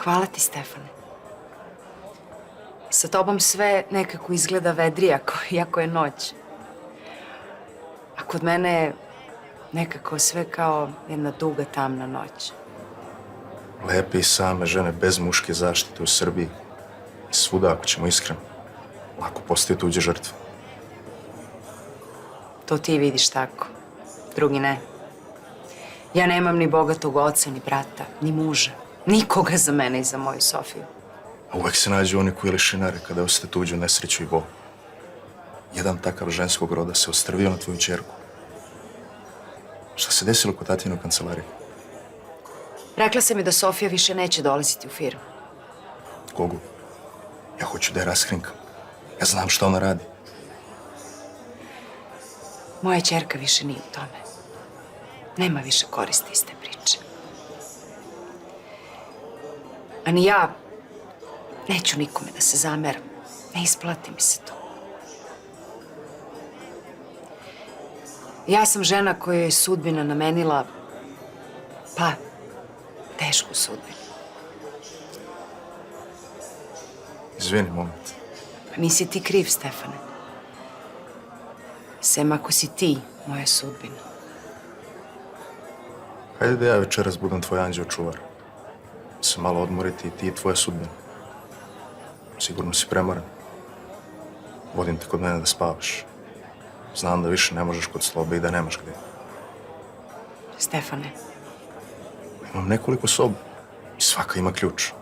Hvala ti, Stefane. Sa tobom sve nekako izgleda vedrije, iako je noć. A kod mene je nekako sve kao jedna duga, tamna noć. Lepe i same žene bez muške zaštite u Srbiji. I svuda, ako ćemo iskreno, lako postaju tuđe žrtve. To ti vidiš tako, drugi ne. Ja nemam ni bogatog oca, ni brata, ni muža. Nikoga za mene i za moju Sofiju. A uvek se nađu oni koji lešinare kada osete tuđu nesreću i bol. Jedan takav ženskog roda se ostrvio na tvoju ćerku. Šta se desilo kod tatine u kancelariji? Rekla sam mi da Sofija više neće dolaziti u firmu. Gogu, ja hoću da je raskrinkam. Ja znam šta ona radi. Moja ćerka više nije u tome. Nema više koristi iz te priče. A ni ja neću nikome da se zameram. Ne isplati mi se to. Ja sam žena kojoj je sudbina namenila, pa, tešku sudbinu. Izvini, moment. Pa nisi ti kriv, Stefane. Sem ako si ti moja sudbina. Hajde da ja večeras budem tvoj anđeo čuvar. Se malo odmoriti i ti i tvoja sudbina. Sigurno si premoran. Vodim te kod mene da spavaš. Znam da više ne možeš kod Slobe i da nemaš gde. Stefane. Imam nekoliko soba i svaka ima ključ.